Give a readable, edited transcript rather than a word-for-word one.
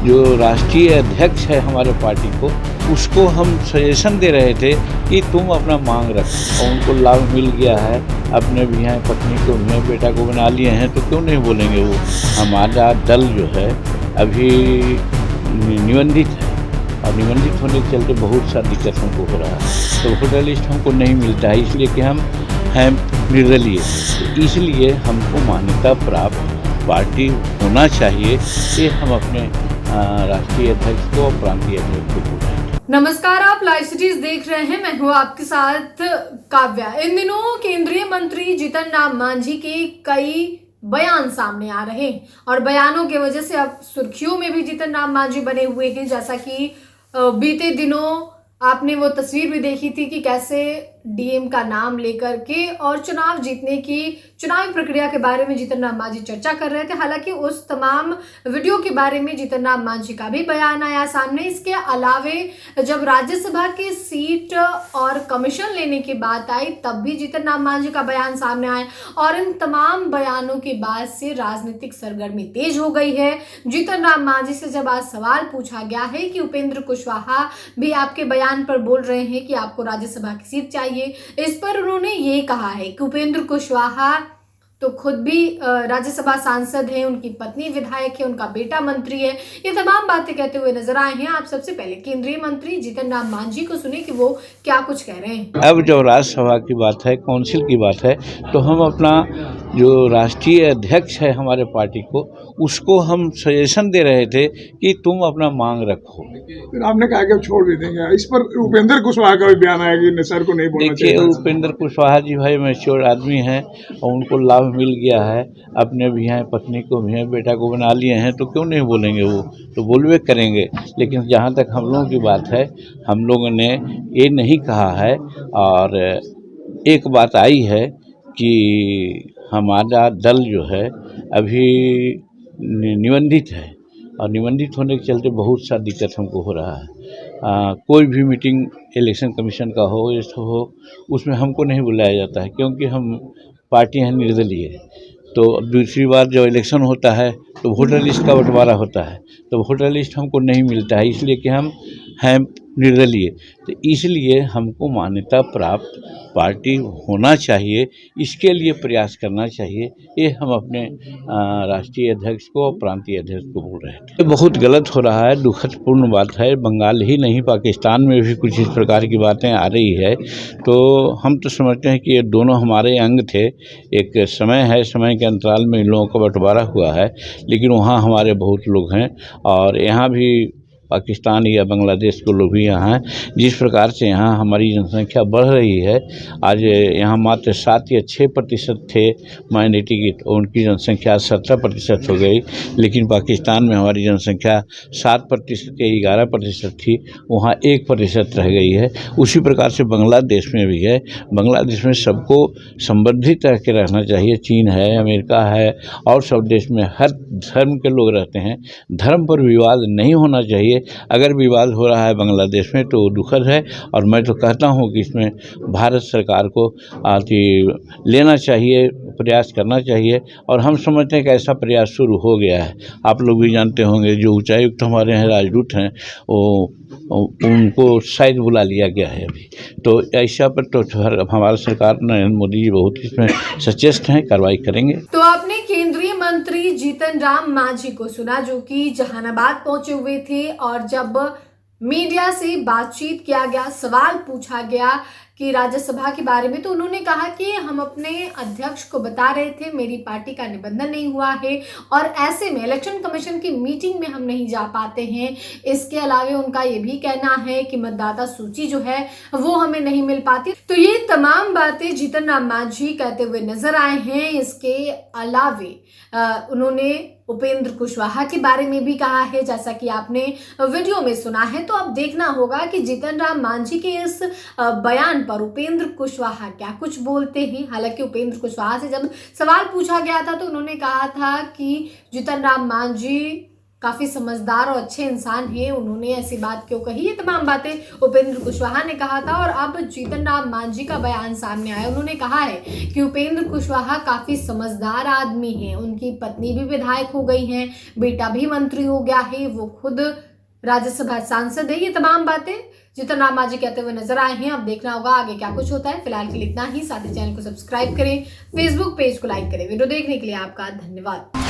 जो राष्ट्रीय अध्यक्ष है हमारे पार्टी को, उसको हम सजेशन दे रहे थे कि तुम अपना मांग रखो, और उनको लाभ मिल गया है, अपने भी हैं, पत्नी को भी हैं, बेटा को बना लिए हैं, तो क्यों नहीं बोलेंगे वो। हमारा दल जो है अभी निबंधित है, और निबंधित होने के चलते बहुत सा दिक्कत हमको हो रहा है। तो वोटर लिस्ट हमको नहीं मिलता है, इसलिए कि हम हैं निर्दलीय, तो इसलिए हमको मान्यता प्राप्त पार्टी होना चाहिए। ये हम अपने राष्ट्रीय अध्यक्ष को और प्रांतीय अध्यक्ष को बोल रहे हैं। नमस्कार, आप लाइव सिटीज देख रहे हैं। मैं हूं आपके साथ काव्या। इन दिनों केंद्रीय मंत्री जीतन राम मांझी के कई बयान सामने आ रहे हैं और बयानों की वजह से अब सुर्खियों में भी जीतन राम मांझी बने हुए हैं। जैसा कि बीते दिनों आपने वो तस्वीर भी देखी थी कि कैसे डीएम का नाम लेकर के और चुनाव जीतने की चुनावी प्रक्रिया के बारे में जीतन राम मांझी चर्चा कर रहे थे। हालांकि उस तमाम वीडियो के बारे में जीतन राम मांझी का भी बयान आया सामने। इसके अलावे जब राज्यसभा की सीट और कमीशन लेने की बात आई, तब भी जीतन राम मांझी का बयान सामने आया और इन तमाम बयानों के बाद से राजनीतिक सरगर्मी तेज हो गई है। जीतन राम मांझी से जब आज सवाल पूछा गया है कि उपेंद्र कुशवाहा भी आपके बयान पर बोल रहे हैं कि आपको राज्यसभा की सीट चाहिए, इस पर उन्होंने ये कहा है कि उपेंद्र कुशवाहा तो खुद भी राज्यसभा सांसद हैं, उनकी पत्नी विधायक है, उनका बेटा मंत्री है। ये तमाम बातें कहते हुए नजर आए हैं। आप सबसे पहले केंद्रीय मंत्री जीतन राम मांझी को सुने कि वो क्या कुछ कह रहे हैं। अब जब राज्यसभा की बात है, काउंसिल की बात है, तो हम अपना जो राष्ट्रीय अध्यक्ष है हमारे पार्टी को, उसको हम सजेशन दे रहे थे कि तुम अपना मांग रखो। फिर आपने कहा कि छोड़ भी देंगे। इस पर उपेंद्र कुशवाहा का भी बयान आया कि सर को नहीं बोलना चाहिए। देखिए, उपेंद्र कुशवाहा जी भाई मैच्योर आदमी हैं और उनको लाभ मिल गया है, अपने भी हैं, पत्नी को भी हैं, बेटा को बना लिए हैं, तो क्यों नहीं बोलेंगे वो, तो बोलवे करेंगे। लेकिन जहाँ तक हम लोगों की बात है, हम लोगों ने ये नहीं कहा है। और एक बात आई है कि हमारा दल जो है अभी निबंधित है, और निबंधित होने के चलते बहुत सा दिक्कत हमको हो रहा है। कोई भी मीटिंग इलेक्शन कमीशन का हो, ये सब हो, उसमें हमको नहीं बुलाया जाता है, क्योंकि हम पार्टी हैं निर्दलीय। तो दूसरी बार जब इलेक्शन होता है तो वोटर लिस्ट का बंटवारा होता है, तो वोटर लिस्ट हमको नहीं मिलता है, इसलिए कि हम हैं निर्दलीय, तो इसलिए हमको मान्यता प्राप्त पार्टी होना चाहिए। इसके लिए प्रयास करना चाहिए। ये हम अपने राष्ट्रीय अध्यक्ष को और प्रांतीय अध्यक्ष को बोल रहे थे। बहुत गलत हो रहा है, दुखदपूर्ण बात है। बंगाल ही नहीं, पाकिस्तान में भी कुछ इस प्रकार की बातें आ रही है। तो हम तो समझते हैं कि ये दोनों हमारे अंग थे। एक समय है, समय के अंतराल में इन लोगों का बंटवारा हुआ है, लेकिन वहाँ हमारे बहुत लोग हैं और यहाँ भी पाकिस्तान या बांग्लादेश के लोग भी यहाँ हैं। जिस प्रकार से यहाँ हमारी जनसंख्या बढ़ रही है, आज यहाँ मात्र 7 या 6% थे माइनॉरिटी की, तो उनकी जनसंख्या 17% हो गई। लेकिन पाकिस्तान में हमारी जनसंख्या 7% या 11% थी, वहाँ 1% रह गई है। उसी प्रकार से बांग्लादेश में भी है। बांग्लादेश में सबको संबंधित रह के रहना चाहिए। चीन है, अमेरिका है और सब देश में हर धर्म के लोग रहते हैं। धर्म पर विवाद नहीं होना चाहिए। अगर विवाद हो रहा है बांग्लादेश में तो दुखद है, और मैं तो कहता हूं कि इसमें भारत सरकार को लेना चाहिए, प्रयास करना चाहिए। और हम समझते हैं कि ऐसा प्रयास शुरू हो गया है। आप लोग भी जानते होंगे, जो उच्चायुक्त हमारे हैं, राजदूत हैं, उनको शायद बुला लिया गया है अभी। तो ऐसा पर तो हमारा सरकार नरेंद्र मोदी जी बहुत इसमें सचेत हैं, कार्रवाई करेंगे। तो आपने केंद्रीय मंत्री जीतन राम मांझी को सुना, जो कि जहानाबाद पहुंचे हुए थे और जब मीडिया से बातचीत किया गया, सवाल पूछा गया कि राज्यसभा के बारे में, तो उन्होंने कहा कि हम अपने अध्यक्ष को बता रहे थे मेरी पार्टी का निबंधन नहीं हुआ है और ऐसे में इलेक्शन कमीशन की मीटिंग में हम नहीं जा पाते हैं। इसके अलावा उनका ये भी कहना है कि मतदाता सूची जो है वो हमें नहीं मिल पाती। तो ये तमाम बातें जीतन राम मांझी कहते हुए नजर आए हैं। इसके अलावे उन्होंने उपेंद्र कुशवाहा के बारे में भी कहा है, जैसा कि आपने वीडियो में सुना है। तो अब देखना होगा कि जीतन राम मांझी के इस बयान पर उपेंद्र कुशवाहा क्या कुछ बोलते हैं। हालांकि उपेंद्र कुशवाहा से जब सवाल पूछा गया था तो उन्होंने कहा था कि जीतन राम मांझी काफी समझदार और अच्छे इंसान हैं, उन्होंने ऐसी बात क्यों कही? ये तमाम बातें उपेंद्र कुशवाहा ने कहा था और अब जीतन राम मांझी का बयान सामने आया। उन्होंने कहा है कि उपेंद्र कुशवाहा काफी समझदार आदमी हैं, उनकी पत्नी भी विधायक हो गई हैं, बेटा भी मंत्री हो गया है, वो खुद राज्यसभा सांसद है। ये तमाम बातें जीतन राम मांझी कहते हुए नजर आए हैं। अब देखना होगा आगे क्या कुछ होता है। फिलहाल के लिए इतना ही। साथ ही चैनल को सब्सक्राइब करें, फेसबुक पेज को लाइक करें। वीडियो देखने के लिए आपका धन्यवाद।